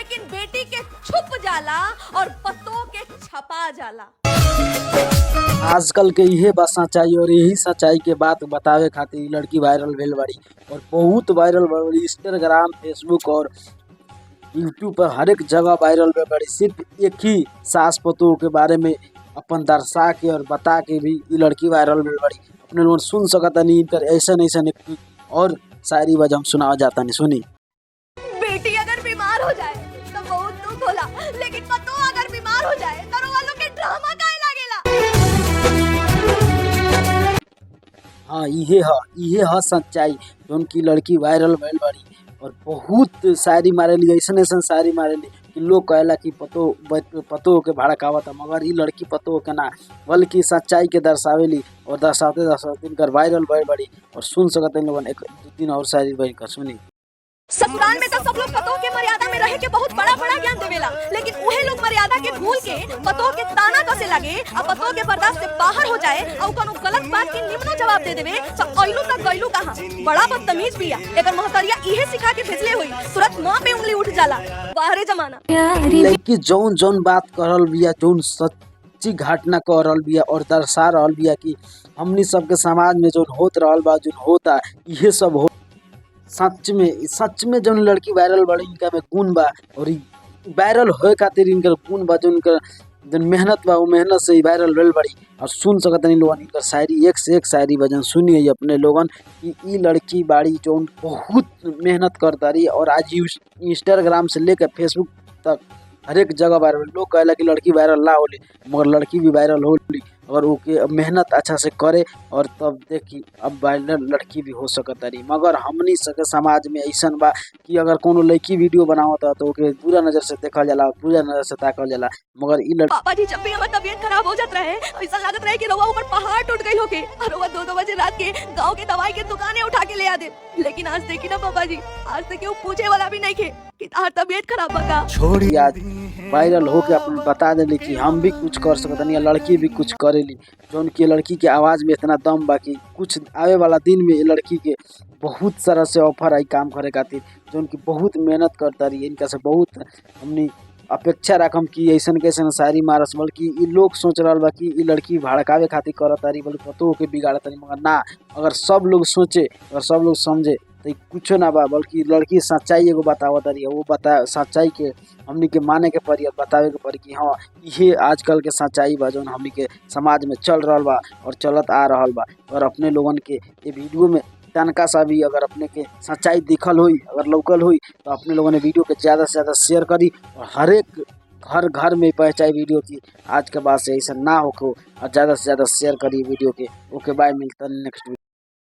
लेकिन बेटी के छुप जाला और पतों के छपा जाला। आजकल के इहे बा सच्चाई और यही सच्चाई के बात बतावे खातिर इ लड़की वायरल भेल बाड़ी और बहुत वायरल बाड़ी। इंस्टाग्राम, फेसबुक और यूट्यूब पर हर एक जगह वायरल भेल बाड़ी। सिर्फ एक ही सास पतोह के बारे में अपन दर्शा के और बता के भी इ लड़की वायरल भेल बाड़ी। अपने लोग सुन सकतानी इनकर ऐसा और शायरी वजह सुनावा जाता नहीं। सुनी। बेटी अगर बीमार हो जाए तो बहुत दुख होला, लेकिन पतोह अगर बीमार हो जाए तो वालों के ड्रामा काहे लागेला। हाँ, इहे ह सच्चाई जौन की लड़की वायरल भइल बाड़ी और बहुत शायरी मारेली, ऐसन शायरी मारेली कि लोग कहेला कि पतोह के भड़कावता, मगर इ लड़की पतोह के ना बल्कि सच्चाई के दर्शावेली और दर्शाते इनकर वायरल भइल बाड़ी। और सुन सकत हैं लोगन एक दो तीन और शायरी भइल कर। सुनी। ससुराल में तो सब लोग पतोह के मर्यादा में रह के बहुत बड़ा ज्ञान देवेला, लेकिन उहे लोग मर्यादा के भूल के पतोह के ताना कसे लगे और पतोह के बर्दाश्त से बाहर हो जाए और कोनो गलत बात के निम्नो जवाब दे देवे तो अइलू तक गइलू कहां। बड़ा बदतमीज बिया, एकर महतरिया इहे सिखा के भेजले हुई, तुरंत मां पे उंगली उठ जाला। बाहरे जमाना लड़की जौन बात करल बिया, जौन सच्ची घटना कह रहल बिया और दर्शा रहल बिया कि हमनी सबके समाज में जौन होत रहल बा, जौन होता इहे सब हो। सच में जौन लड़की वायरल बाड़ी इनका में गुण बा और वायरल होए खातिर इनकर गुण बा, जौन मेहनत बा वो मेहनत से वायरल भेल बाड़ी। और सुन सकतनी लोगन इनकर शायरी एक से एक शायरी वजन सुनिए अपने लोगन कि इ लड़की बाड़ी जौन बहुत मेहनत करता रही और आज इंस्टाग्राम से लेकर फेसबुक तक हर एक जगह वायरल। लोग कहेला कि लड़की वायरल ना होली, मगर लड़की भी वायरल होली अगर ओके मेहनत अच्छा से करे और तब देखी अब वायरल लड़की भी हो सकता रही। मगर हमनी सके समाज में ऐसन बा कि अगर कोनो लड़की वीडियो बनावता तो ओके बुरा नजर से देखल जाला, बुरा नजर से ताकल जाला। मगर इ लड़की पापा जी जब भी हमारी तबीयत खराब हो जात रहे ऐसा लागत रहे कि रउआ ऊपर पहाड़ टूट गई होके और रउआ 2-2 बजे रात के गांव के दवाई के दुकाने उठा के ले आ दे। लेकिन आज देखी ना पापा जी, आज तक केहू पूछे वाला भी नहीं खे कि तार तबीयत खराब बा का। छोड़ी आज वायरल होके अपन बता देली कि हम भी कुछ कर सकतनी, लड़की भी कुछ करेली। जौन की लड़की के आवाज में इतना दम बा कि कुछ आवे वाला दिन में लड़की के बहुत सारा से ऑफर आई काम करे खातिर, जौन की बहुत मेहनत करता रही। इनका से बहुत हमनी अपेक्षा रखम कि ऐसन कैसन शायरी मारस, बल्कि इ लोग सोच रहल बा कि इ लड़की भड़कावे खातिर करत रही, बल्कि पतोह के बिगाड़त रही। मगर ना, अगर सब लोग सोचे और सब लोग समझे तो कुछो ना बा, बल्कि लड़की सच्चाई एगो बतावत रही। वो सच्चाई के हमनी के माने के पड़ी और बतावे के पड़ी कि हाँ इहे आजकल के सच्चाई बा जौन हमनी के समाज में चल रहल बा और चलत आ रहल बा। और अपने लोगन के ये वीडियो में तनका सा भी अगर अपने के सच्चाई दिखल हुई, अगर लौकल हुई तो अपने लोगों ने वीडियो के ज़्यादा से ज़्यादा शेयर करी और हर एक घर में पहुँचाई वीडियो की। आज के बाद से ऐसा ना हो और ज़्यादा से ज़्यादा शेयर करी वीडियो के। ओके बाय, मिलता है नेक्स्ट वीडियो।